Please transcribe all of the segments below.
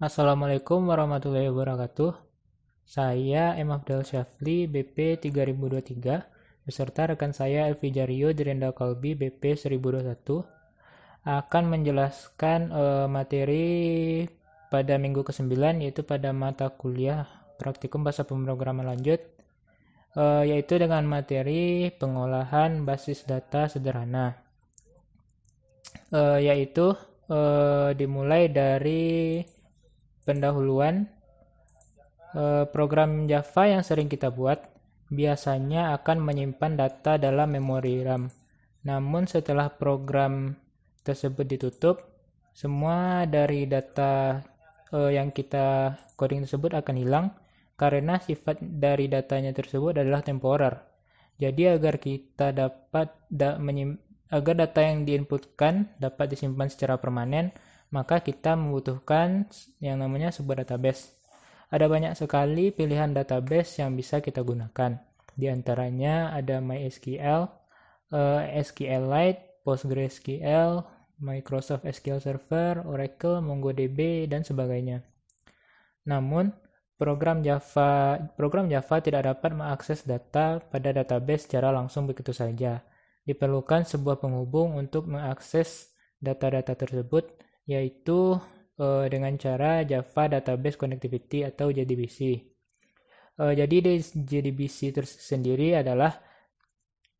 Assalamualaikum warahmatullahi wabarakatuh. Saya M. Abdel Syafli, BP 3023, beserta rekan saya Elvi Jario Direnda Kalbi, BP 1021, akan menjelaskan materi pada minggu ke-9, yaitu pada mata kuliah Praktikum Bahasa Pemrograman Lanjut, yaitu dengan materi pengolahan basis data sederhana, yaitu dimulai dari pendahuluan. Program Java yang sering kita buat biasanya akan menyimpan data dalam memori RAM. Namun setelah program tersebut ditutup, semua dari data yang kita coding tersebut akan hilang karena sifat dari datanya tersebut adalah temporer. Jadi agar kita dapat agar data yang diinputkan dapat disimpan secara permanen, maka kita membutuhkan yang namanya sebuah database. Ada banyak sekali pilihan database yang bisa kita gunakan. Di antaranya ada MySQL, SQLite, PostgreSQL, Microsoft SQL Server, Oracle, MongoDB, dan sebagainya. Namun, program Java tidak dapat mengakses data pada database secara langsung begitu saja. Diperlukan sebuah penghubung untuk mengakses data-data tersebut, yaitu dengan cara Java Database Connectivity atau JDBC. Jadi JDBC sendiri adalah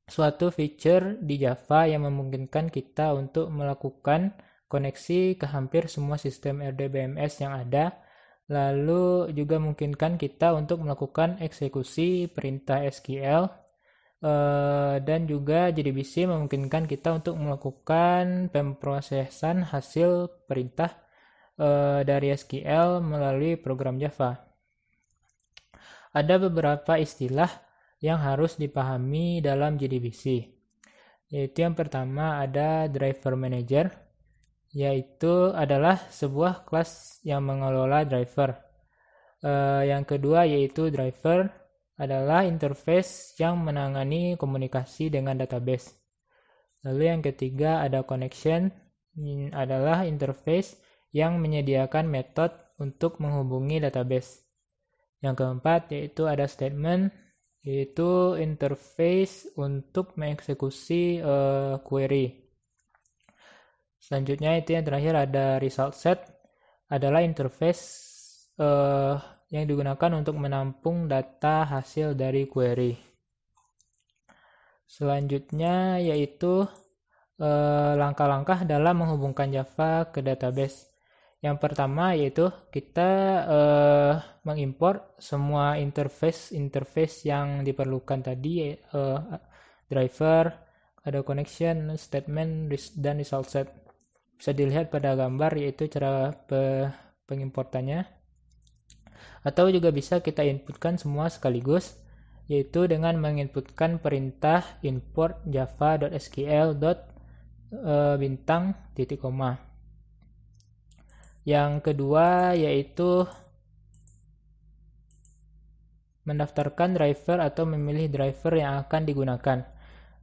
suatu feature di Java yang memungkinkan kita untuk melakukan koneksi ke hampir semua sistem RDBMS yang ada, lalu juga memungkinkan kita untuk melakukan eksekusi perintah SQL, dan juga JDBC memungkinkan kita untuk melakukan pemrosesan hasil perintah dari SQL melalui program Java. Ada beberapa istilah yang harus dipahami dalam JDBC, yaitu yang pertama ada driver manager, yaitu adalah sebuah kelas yang mengelola driver. Yang kedua yaitu driver adalah interface yang menangani komunikasi dengan database. Lalu yang ketiga ada connection, adalah interface yang menyediakan metode untuk menghubungi database. Yang keempat yaitu ada statement, yaitu interface untuk mengeksekusi query. Selanjutnya itu yang terakhir ada result set, adalah interface yang digunakan untuk menampung data hasil dari query. Selanjutnya yaitu langkah-langkah dalam menghubungkan Java ke database. Yang pertama yaitu kita mengimport semua interface yang diperlukan tadi, driver, ada connection, statement, dan result set. Bisa dilihat pada gambar yaitu cara pengimportannya. Atau juga bisa kita inputkan semua sekaligus, yaitu dengan menginputkan perintah import java.sql. Bintang titik koma. Yang kedua yaitu mendaftarkan driver atau memilih driver yang akan digunakan.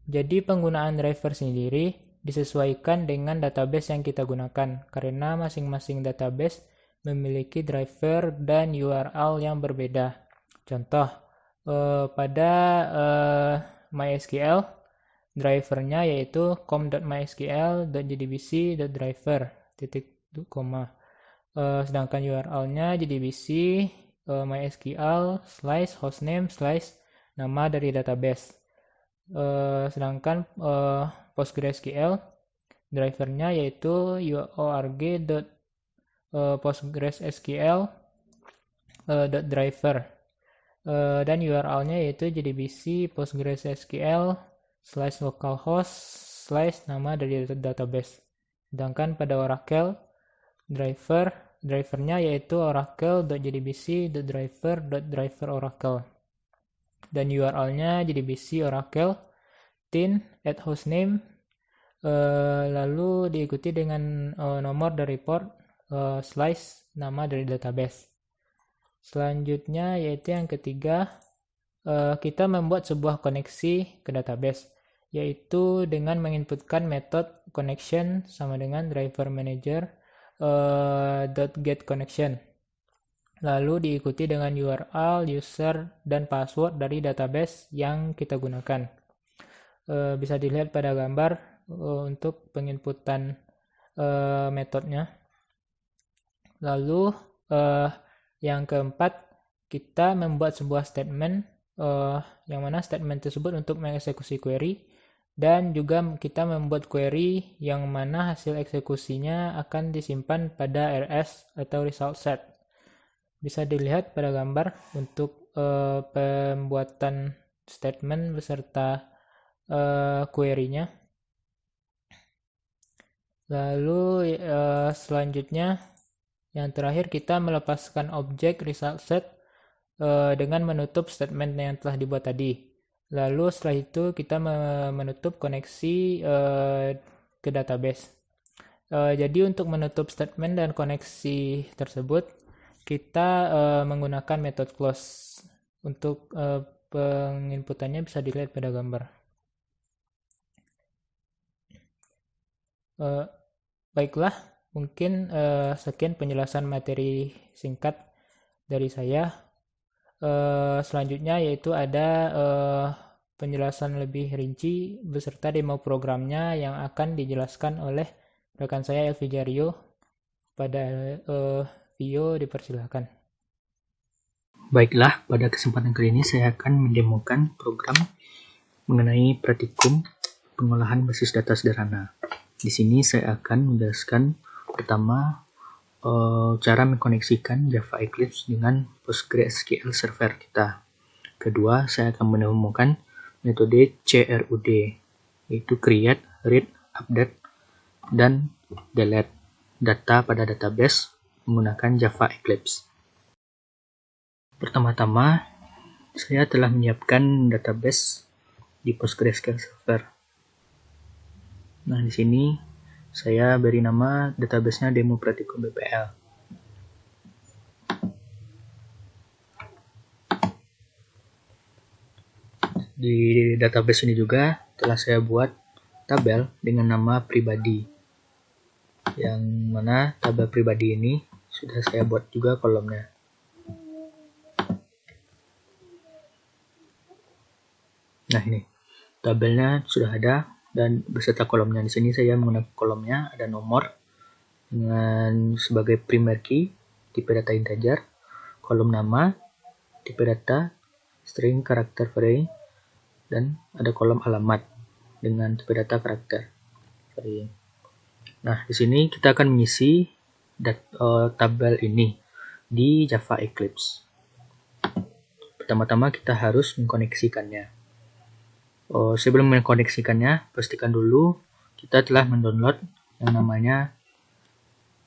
Jadi penggunaan driver sendiri disesuaikan dengan database yang kita gunakan, karena masing-masing database memiliki driver dan URL yang berbeda. Contoh, pada MySQL, drivernya yaitu com.mysql.jdbc.driver. Sedangkan URL-nya JDBC MySQL /hostname /nama dari database. Sedangkan PostgreSQL drivernya yaitu org.postgresql.driver, dan URL-nya yaitu JDBC PostgreSQL /localhost /nama dari database. Sedangkan pada Oracle drivernya yaitu oracle.jdbc.driver.driver.oracle, dan URL-nya JDBC Oracle tin@hostname, lalu diikuti dengan nomor dari port /nama dari database. Selanjutnya yaitu yang ketiga, kita membuat sebuah koneksi ke database, yaitu dengan menginputkan metode connection sama dengan driver manager .getConnection. lalu diikuti dengan URL, user, dan password dari database yang kita gunakan. Bisa dilihat pada gambar untuk penginputan metodenya. Lalu yang keempat, kita membuat sebuah statement yang mana statement tersebut untuk mengeksekusi query, dan juga kita membuat query yang mana hasil eksekusinya akan disimpan pada RS atau result set. Bisa dilihat pada gambar untuk pembuatan statement beserta query-nya. Lalu selanjutnya, yang terakhir, kita melepaskan objek result set dengan menutup statement yang telah dibuat tadi. Lalu setelah itu kita menutup koneksi ke database. Jadi untuk menutup statement dan koneksi tersebut, kita menggunakan metode close. Untuk penginputannya bisa dilihat pada gambar. Baiklah, mungkin sekian penjelasan materi singkat dari saya. Selanjutnya yaitu ada penjelasan lebih rinci beserta demo programnya yang akan dijelaskan oleh rekan saya Elvi Jario. Pada Vio, dipersilahkan. Baiklah, pada kesempatan kali ini saya akan mendemokan program mengenai praktikum pengolahan basis data sederhana. Di sini saya akan menjelaskan pertama cara mengkoneksikan Java Eclipse dengan PostgreSQL Server kita. Kedua, saya akan menemukan metode CRUD, yaitu create, read, update, dan delete data pada database menggunakan Java Eclipse. Pertama-tama, saya telah menyiapkan database di PostgreSQL Server. Nah, di sini saya beri nama databasenya Demo Praktikum BPL. Di database ini juga telah saya buat tabel dengan nama pribadi, yang mana tabel pribadi ini sudah saya buat juga kolomnya. Nah, ini tabelnya sudah ada dan beserta kolomnya. Di sini saya menggunakan kolomnya ada nomor dengan sebagai primary key, tipe data integer, kolom nama, tipe data, string, karakter, varying, dan ada kolom alamat dengan tipe data karakter varying. Nah, di sini kita akan mengisi tabel ini di Java Eclipse. Pertama-tama kita harus mengkoneksikannya. Sebelum mengkoneksikannya, pastikan dulu kita telah mendownload yang namanya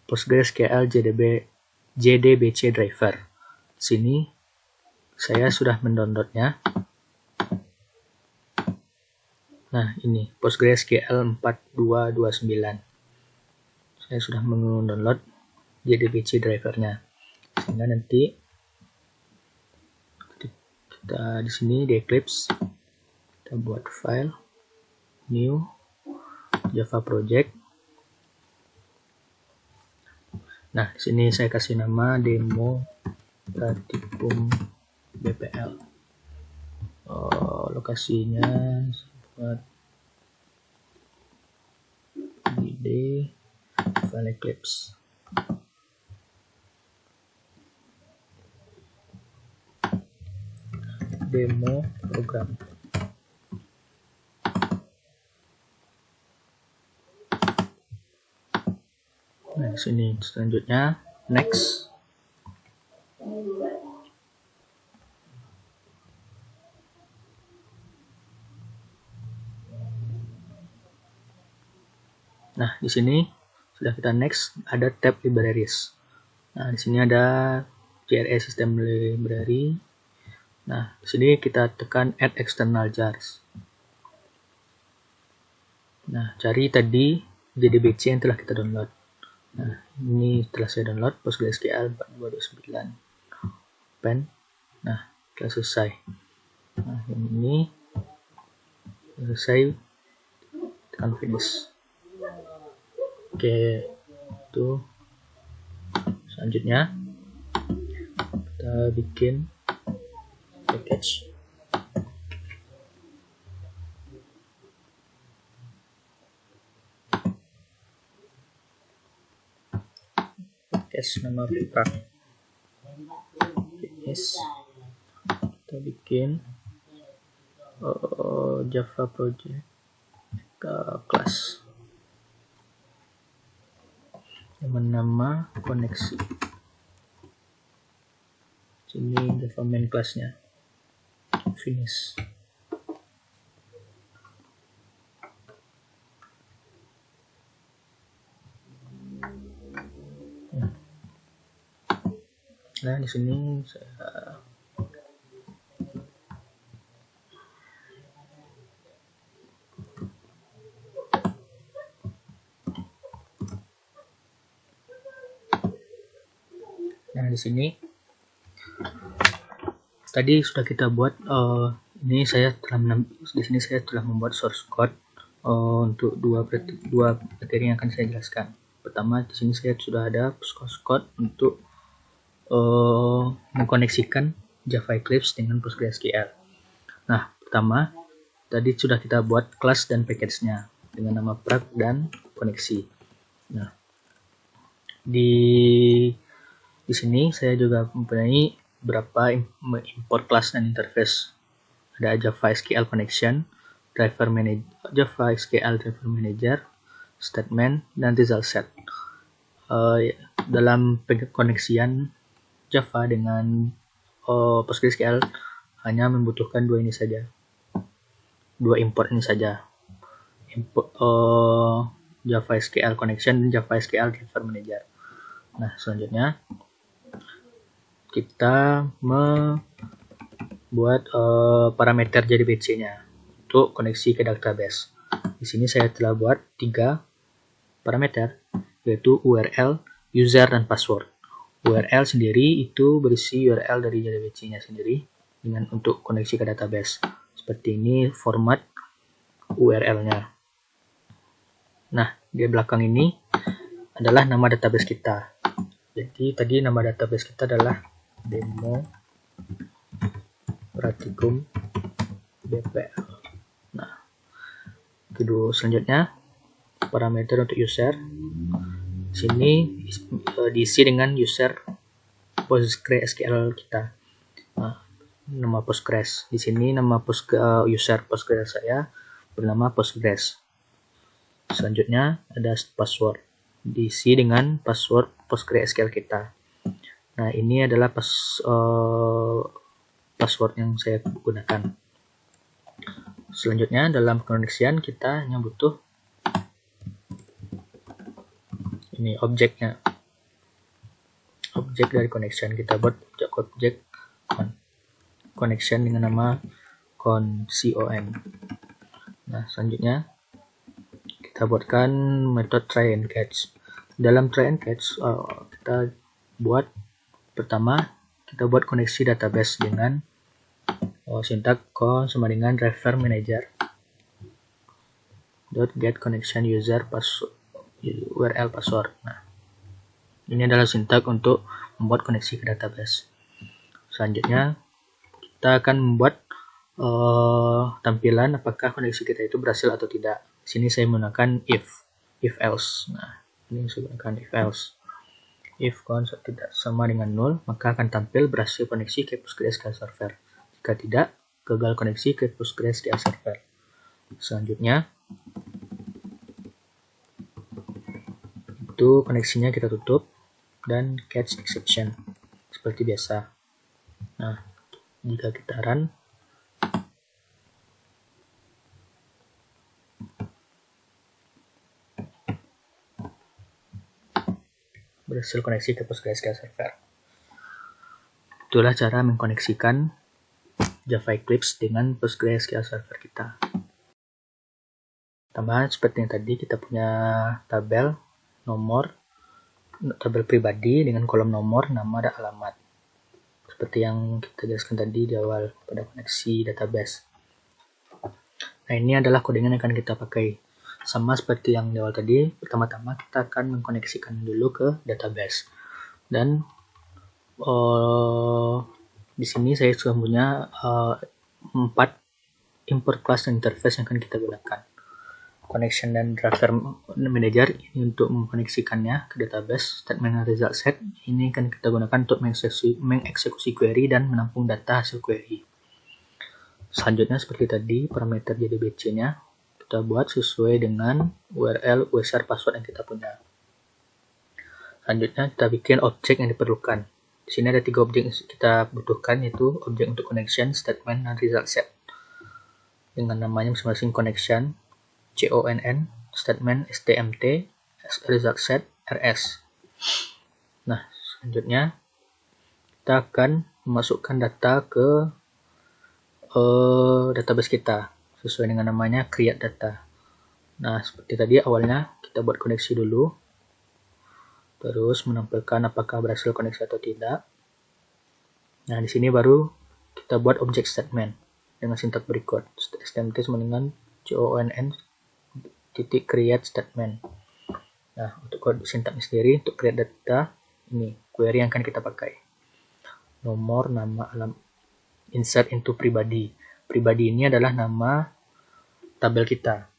PostgreSQL JDBC driver. Di sini saya sudah mendownloadnya. Nah, ini PostgreSQL 4229. Saya sudah mendownload JDBC drivernya. Sehingga nanti kita di sini di Eclipse kita buat file new Java project. Nah, di sini saya kasih nama demo praktikum BPL. Lokasinya buat di file Eclipse. Demo program. Nah, sini selanjutnya next. Nah, di sini sudah kita next, ada tab libraries. Nah, di sini ada JRE System Library. Nah, di sini kita tekan add external jars. Nah, cari tadi JDBC yang telah kita download. Nah, ini telah saya download PostgreSQL 4229. Open. Nah, telah selesai. Nah, yang ini selesai, tekan finish. Oke, itu selanjutnya kita bikin package. Nama yes. Kita bikin Java project class dengan nama koneksi. Sini Java main classnya. Finish. Nah, di sini saya di sini tadi sudah kita buat. Ini saya telah membuat source code untuk dua materi yang akan saya jelaskan. Pertama, di sini saya sudah ada source code untuk mengkoneksikan Java Eclipse dengan PostgreSQL. Nah, pertama tadi sudah kita buat kelas dan package-nya dengan nama prag dan koneksi. Nah, di sini saya juga mempunyai beberapa import kelas dan interface. Ada Java SQL connection, driver manager, Java SQL driver manager, statement, dan result set. Dalam koneksian Java dengan PostgreSQL hanya membutuhkan dua import ini saja. Import Java SQL connection dan Java SQL driver manager. Nah, selanjutnya kita membuat parameter JDBC-nya untuk koneksi ke database. Di sini saya telah buat 3 parameter, yaitu URL, user, dan password. URL sendiri itu berisi URL dari JDBC-nya sendiri dengan untuk koneksi ke database. Seperti ini format URL-nya. Nah, di belakang ini adalah nama database kita. Jadi tadi nama database kita adalah demo pratikum BPL. Nah, kedua selanjutnya parameter untuk user. Sini diisi dengan user PostgreSQL kita. Nah, nama Postgres. Di sini nama user Postgres saya bernama Postgres. Selanjutnya ada password. Diisi dengan password PostgreSQL kita. Nah, ini adalah password yang saya gunakan. Selanjutnya dalam koneksian kita hanya butuh ini objeknya, objek dari connection. Kita buat objek connection dengan nama con. Nah, selanjutnya kita buatkan metode try and catch. Dalam try and catch kita buat pertama kita buat koneksi database dengan sintak con sama dengan driver manager .get connection user password URL password. Nah, ini adalah sintak untuk membuat koneksi ke database. Selanjutnya kita akan membuat tampilan apakah koneksi kita itu berhasil atau tidak. Di sini saya menggunakan if else. Nah, ini saya gunakan if else. If cons tidak sama dengan 0, maka akan tampil berhasil koneksi ke PostgreSQL server. Jika tidak, gagal koneksi ke PostgreSQL server. Selanjutnya itu koneksinya kita tutup dan catch exception seperti biasa. Nah, jika kita run, berhasil koneksi ke PostgreSQL server. Itulah cara mengkoneksikan Java Eclipse dengan PostgreSQL server kita. Tambahan seperti yang tadi, kita punya tabel nomor, tabel pribadi dengan kolom nomor, nama, dan alamat. Seperti yang kita jelaskan tadi di awal pada koneksi database. Nah, ini adalah codingan yang akan kita pakai. Sama seperti yang di awal tadi, pertama-tama kita akan mengkoneksikan dulu ke database. Dan Di sini saya sudah punya 4 import class dan interface yang akan kita gunakan. Connection dan driver manager ini untuk mengkoneksikannya ke database. Statement result set ini akan kita gunakan untuk mengeksekusi query dan menampung data hasil query. Selanjutnya seperti tadi, parameter JDBC-nya kita buat sesuai dengan URL, USR, password yang kita punya. Selanjutnya kita bikin objek yang diperlukan. Di sini ada 3 objek yang kita butuhkan, yaitu objek untuk connection, statement, dan result set. Dengan namanya masing-masing connection, CONN, statement, STMT, result set, RS. Nah, selanjutnya kita akan memasukkan data ke database kita sesuai dengan namanya create data. Nah, seperti tadi awalnya kita buat koneksi dulu, terus menampilkan apakah berhasil koneksi atau tidak. Nah, di sini baru kita buat object statement dengan sintak berikut. STMT sama dengan CONN titik create statement. Nah, untuk kode sintaknya sendiri untuk create data ini query yang akan kita pakai. Nomor, nama, alamat, insert into pribadi. Pribadi ini adalah nama tabel kita.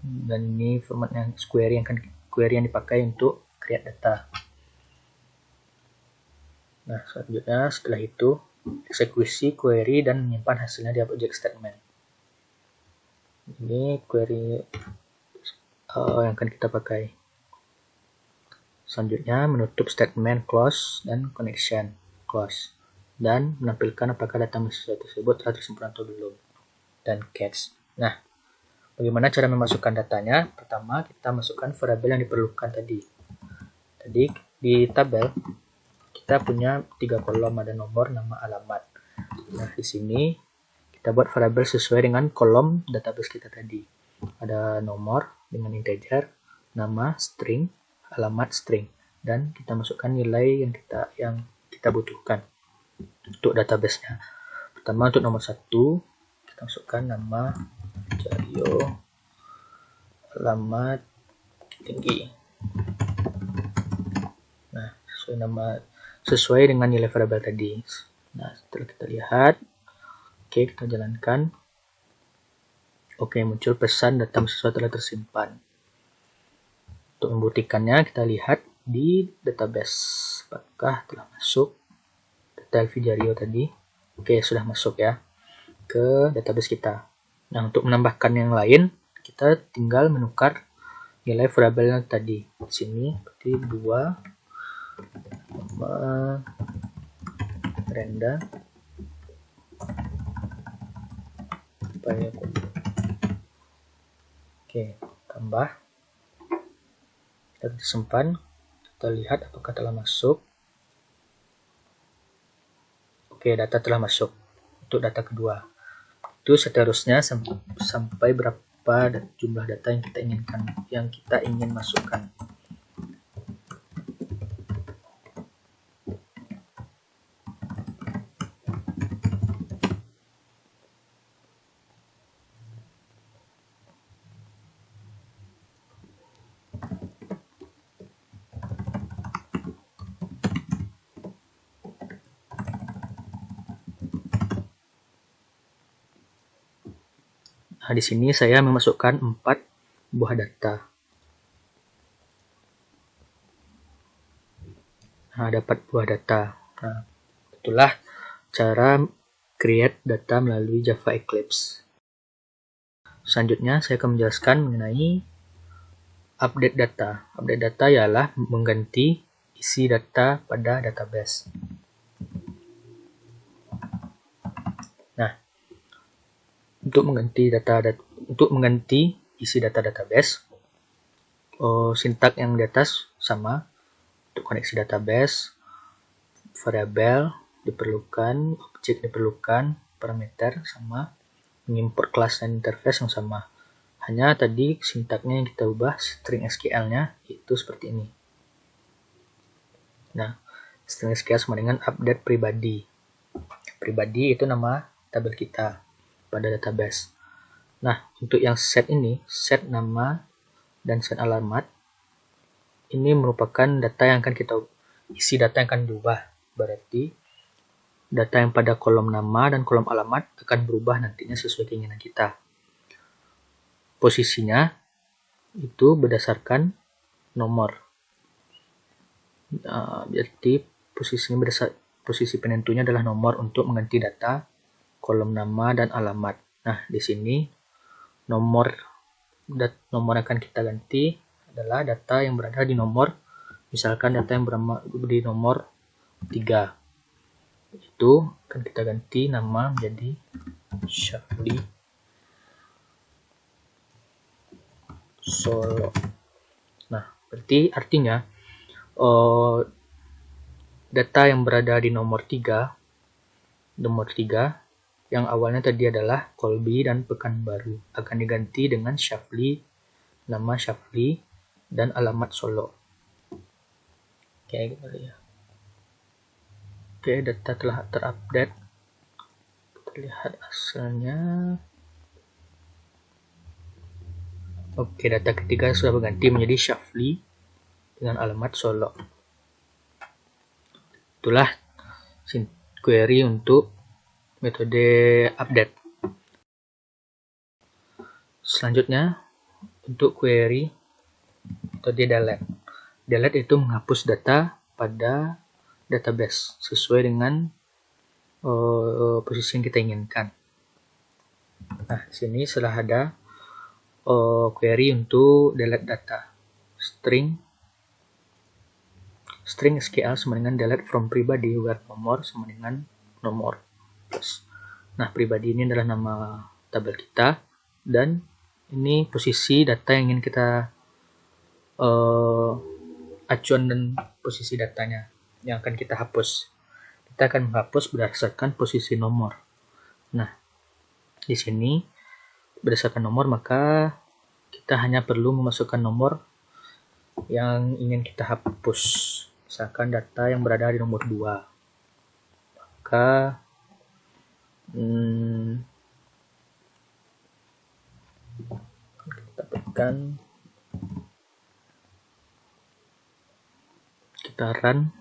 Dan ini formatnya query yang dipakai untuk create data. Nah, selanjutnya setelah itu eksekusi query dan menyimpan hasilnya di object statement. Ini query yang akan kita pakai. Selanjutnya menutup statement close dan connection close dan menampilkan apakah data mahasiswa tersebut telah tersimpan atau belum, dan catch. Nah, bagaimana cara memasukkan datanya? Pertama, kita masukkan variabel yang diperlukan tadi. Tadi di tabel kita punya 3 kolom, ada nomor, nama, alamat. Nah, di sini kita buat variabel sesuai dengan kolom database kita tadi. Ada nomor dengan integer, nama string, alamat string, dan kita masukkan nilai yang kita butuhkan untuk database-nya. Pertama untuk nomor 1 kita masukkan nama Jaryo, alamat tinggi. Nah, sesuai dengan nilai variabel tadi. Nah, setelah kita lihat, oke, kita jalankan. Oke, muncul pesan data mahasiswa telah tersimpan. Untuk membuktikannya, kita lihat di database apakah telah masuk data Elvi Jaryo tadi. Oke, sudah masuk ya ke database kita. Nah, untuk menambahkan yang lain, kita tinggal menukar nilai variabel tadi. Di sini seperti 2 nama Renda oke, tambah, kita simpan, kita lihat apakah telah masuk. Oke, data telah masuk untuk data kedua. Itu seterusnya sampai berapa jumlah data yang kita ingin masukkan. Nah, di sini saya memasukkan 4 buah data. Nah, dapat buah data. Nah, itulah cara create data melalui Java Eclipse. Selanjutnya, saya akan menjelaskan mengenai update data. Update data ialah mengganti isi data pada database. Nah, untuk mengganti isi data database, sintak yang di atas sama. Untuk koneksi database, variabel diperlukan, objek diperlukan, parameter sama, mengimport kelas dan interface yang sama. Hanya tadi sintaknya yang kita ubah, string SQL-nya itu seperti ini. Nah, string SQL sama dengan update pribadi. Pribadi itu nama tabel kita pada database. Nah, untuk yang set ini, set nama dan set alamat, ini merupakan data yang akan isi data yang akan berubah. Berarti data yang pada kolom nama dan kolom alamat akan berubah nantinya sesuai keinginan kita. Posisinya itu berdasarkan nomor. Berarti posisi penentunya adalah nomor untuk mengganti data kolom nama dan alamat. Nah, di sini nomor yang akan kita ganti adalah data yang berada di nomor, misalkan data yang berada di nomor 3. Itu akan kita ganti nama menjadi Syafli Solo. Nah, berarti artinya data yang berada di nomor 3 yang awalnya tadi adalah Kolbi dan Pekanbaru akan diganti dengan Syafli, nama Syafli dan alamat Solo. Oke, gitu ya. Oke, data telah terupdate. Kita lihat hasilnya. Oke, data ketiga sudah berganti menjadi Syafli dengan alamat Solo. Itulah query untuk metode update. Selanjutnya, untuk query metode delete. Delete itu menghapus data pada database sesuai dengan posisi yang kita inginkan. Nah, sini sudah ada query untuk delete data. String SQL sama dengan delete from pribadi where nomor sama dengan nomor. Nah, pribadi ini adalah nama tabel kita dan ini posisi data yang ingin kita acuan dan posisi datanya yang akan kita hapus. Kita akan menghapus berdasarkan posisi nomor. Nah, di sini berdasarkan nomor maka kita hanya perlu memasukkan nomor yang ingin kita hapus. Misalkan data yang berada di nomor 2. Maka kita tekan, kita run.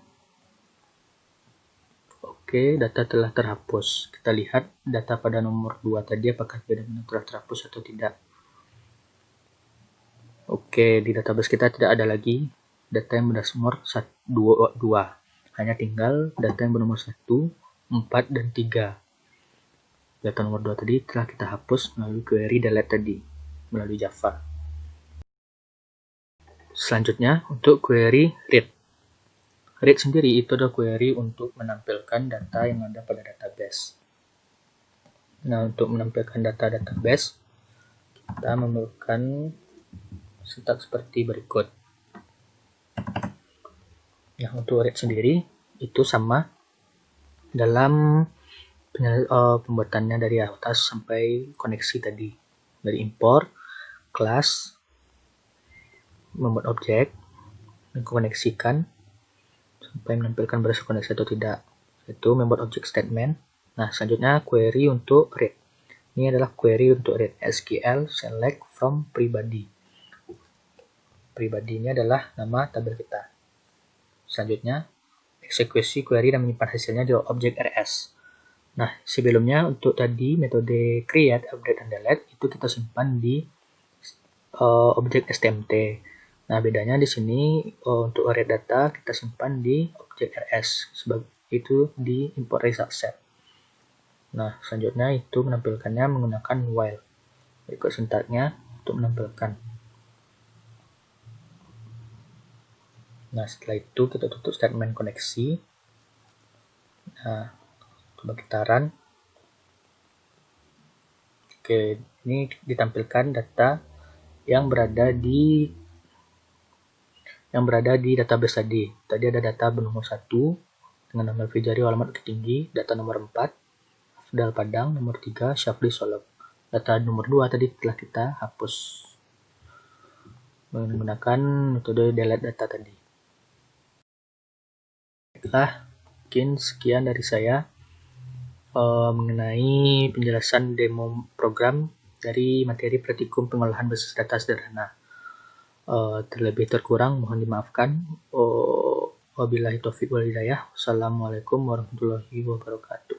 Oke, data telah terhapus. Kita lihat data pada nomor 2 tadi apakah benar-benar telah terhapus atau tidak. Oke, di database kita tidak ada lagi data yang bernomor 2. Hanya tinggal data yang bernomor 1, 4, dan 3. Data nomor 2 tadi telah kita hapus melalui query delete tadi, melalui Java. Selanjutnya, untuk query read. Read sendiri itu adalah query untuk menampilkan data yang ada pada database. Nah, untuk menampilkan data database, kita memerlukan sintaks seperti berikut. Nah, untuk read sendiri itu sama dalam pembuatannya dari atas sampai koneksi tadi. Dari import, class, membuat objek, mengkoneksikan sampai menampilkan berhasil koneksi atau tidak. Itu membuat objek statement. Nah, selanjutnya query untuk read. Ini adalah query untuk read SQL select from pribadi. Pribadi ini adalah nama tabel kita. Selanjutnya, eksekusi query dan menyimpan hasilnya di objek RS. Nah, sebelumnya untuk tadi metode create, update, dan delete itu kita simpan di objek STMT. Nah, bedanya di sini untuk read data kita simpan di objek RS, sebab itu di import result set. Nah, selanjutnya itu menampilkannya menggunakan while. Berikut sintaknya untuk menampilkan. Nah, setelah itu kita tutup statement koneksi. Nah, coba kita run. Oke, ini ditampilkan data yang berada di database tadi. Tadi ada data bernomor 1 dengan nama Fijari alamat Bukit Tinggi, data nomor 4 Afdal Padang, nomor 3 Syafli Solo. Data nomor 2 tadi telah kita hapus menggunakan metode delete data tadi. Baiklah, mungkin sekian dari saya mengenai penjelasan demo program dari materi praktikum pengolahan basis data sederhana. Terlebih terkurang mohon dimaafkan. Wabillahi taufiq wal hidayah. Wassalamualaikum warahmatullahi wabarakatuh.